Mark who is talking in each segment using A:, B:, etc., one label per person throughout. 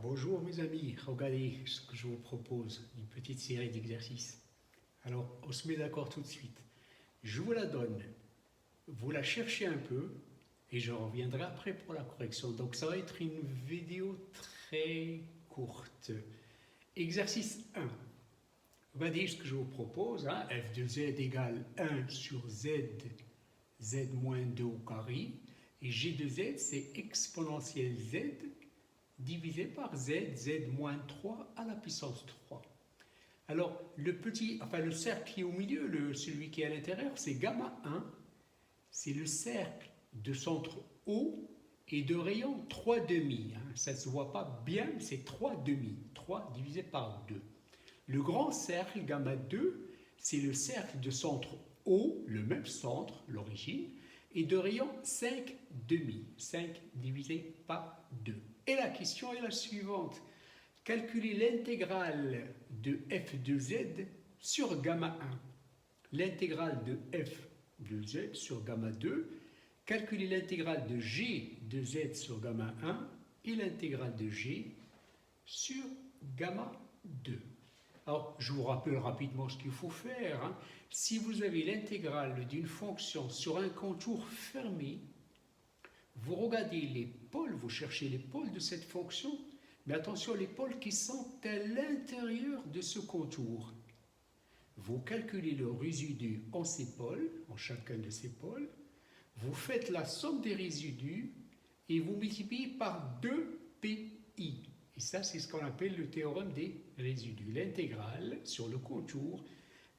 A: Bonjour mes amis, regardez ce que je vous propose, une petite série d'exercices. Alors, on se met d'accord tout de suite. Je vous la donne, vous la cherchez un peu et je reviendrai après pour la correction. Donc ça va être une vidéo très courte. Exercice 1. Regardez ce que je vous propose, f de z égale 1 sur z, z moins 2 au carré. Et g de z, c'est exponentielle z divisé par z, z moins 3 à la puissance 3. Alors, le cercle qui est au milieu, celui qui est à l'intérieur, c'est gamma 1. C'est le cercle de centre O et de rayon 3 demi. Ça ne se voit pas bien, c'est 3 demi. 3 divisé par 2. Le grand cercle, gamma 2, c'est le cercle de centre O, le même centre, l'origine, et de rayon 5 demi. 5 divisé par 2. Et la question est la suivante. Calculez l'intégrale de f de z sur gamma 1. L'intégrale de f de z sur gamma 2. Calculez l'intégrale de g de z sur gamma 1 et l'intégrale de g sur gamma 2. Alors, je vous rappelle rapidement ce qu'il faut faire. Si vous avez l'intégrale d'une fonction sur un contour fermé, vous regardez les pôles, vous cherchez les pôles de cette fonction, mais attention, les pôles qui sont à l'intérieur de ce contour. Vous calculez le résidu en ces pôles, en chacun de ces pôles, vous faites la somme des résidus et vous multipliez par 2pi. Et ça, c'est ce qu'on appelle le théorème des résidus. L'intégrale sur le contour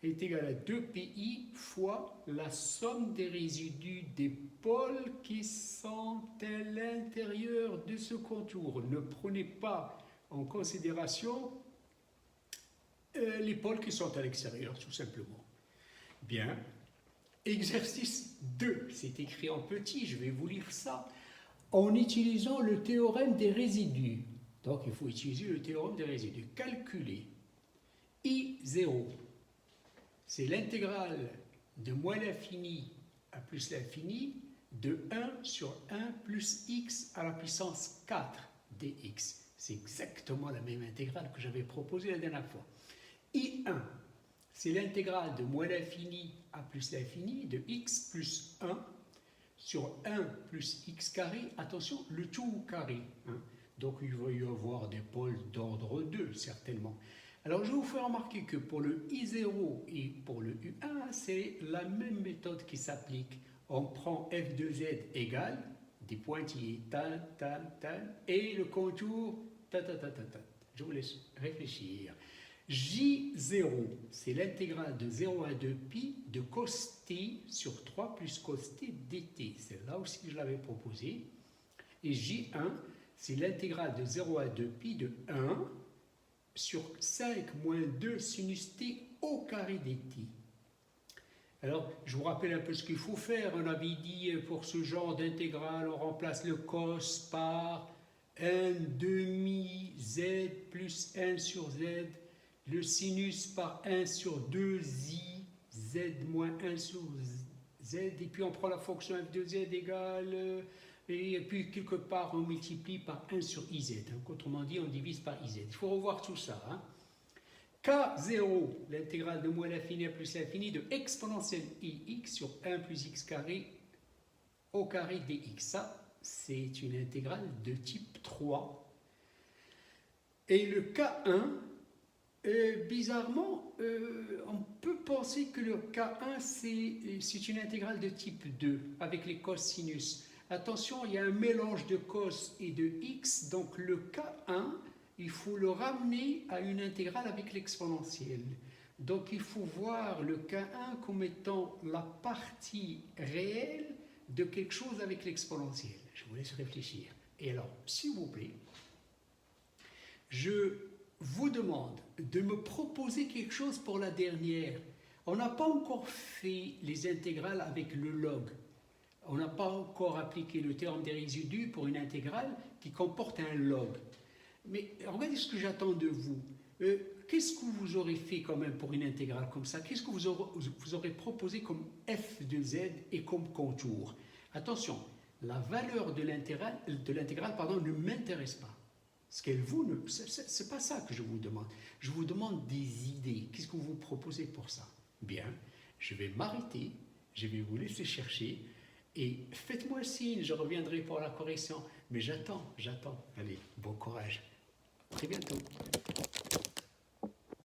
A: est égale à 2pi fois la somme des résidus des pôles qui sont à l'intérieur de ce contour. Ne prenez pas en considération les pôles qui sont à l'extérieur, tout simplement. Bien. Exercice 2, c'est écrit en petit, je vais vous lire ça. En utilisant le théorème des résidus. Donc, il faut utiliser le théorème des résidus. Calculer I0. C'est l'intégrale de moins l'infini à plus l'infini de 1 sur 1 plus x à la puissance 4 dx. C'est exactement la même intégrale que j'avais proposée la dernière fois. I1, c'est l'intégrale de moins l'infini à plus l'infini de x plus 1 sur 1 plus x carré. Attention, le tout au carré. Donc, il va y avoir des pôles d'ordre 2, certainement. Alors, je vous fais remarquer que pour le I0 et pour le U1, c'est la même méthode qui s'applique. On prend f de z égale des pointillés, et le contour, Je vous laisse réfléchir. J0, c'est l'intégrale de 0 à 2pi de cos t sur 3 plus cos t dt. C'est là aussi que je l'avais proposé. Et J1, c'est l'intégrale de 0 à 2pi de 1 sur 5 moins 2 sinus t au carré dt. Alors, je vous rappelle un peu ce qu'il faut faire. On avait dit pour ce genre d'intégrale, on remplace le cos par 1 demi z plus 1 sur z, le sinus par 1 sur 2i, z moins 1 sur z, et puis on prend la fonction f de z égale... Et puis, quelque part, on multiplie par 1 sur iz. Donc, autrement dit, on divise par iz. Il faut revoir tout ça. K0, l'intégrale de moins l'infini à plus l'infini de exponentielle ix sur 1 plus x carré au carré dx. Ça, c'est une intégrale de type 3. Et le K1, bizarrement, on peut penser que le K1, c'est une intégrale de type 2, avec les cosinus. Attention, il y a un mélange de cos et de x, donc le K1, il faut le ramener à une intégrale avec l'exponentielle. Donc il faut voir le K1 comme étant la partie réelle de quelque chose avec l'exponentielle. Je vous laisse réfléchir. Et alors, s'il vous plaît, je vous demande de me proposer quelque chose pour la dernière. On n'a pas encore fait les intégrales avec le log. On n'a pas encore appliqué le théorème des résidus pour une intégrale qui comporte un log. Mais regardez ce que j'attends de vous. Qu'est-ce que vous aurez fait quand même pour une intégrale comme ça? Qu'est-ce que vous aurez proposé comme f de z et comme contour? Attention, la valeur de l'intégrale ne m'intéresse pas. Ce qu'elle vous, c'est pas ça que je vous demande. Je vous demande des idées. Qu'est-ce que vous proposez pour ça? Bien, je vais m'arrêter, je vais vous laisser chercher et faites-moi signe, je reviendrai pour la correction. Mais j'attends. Allez, bon courage. À très bientôt.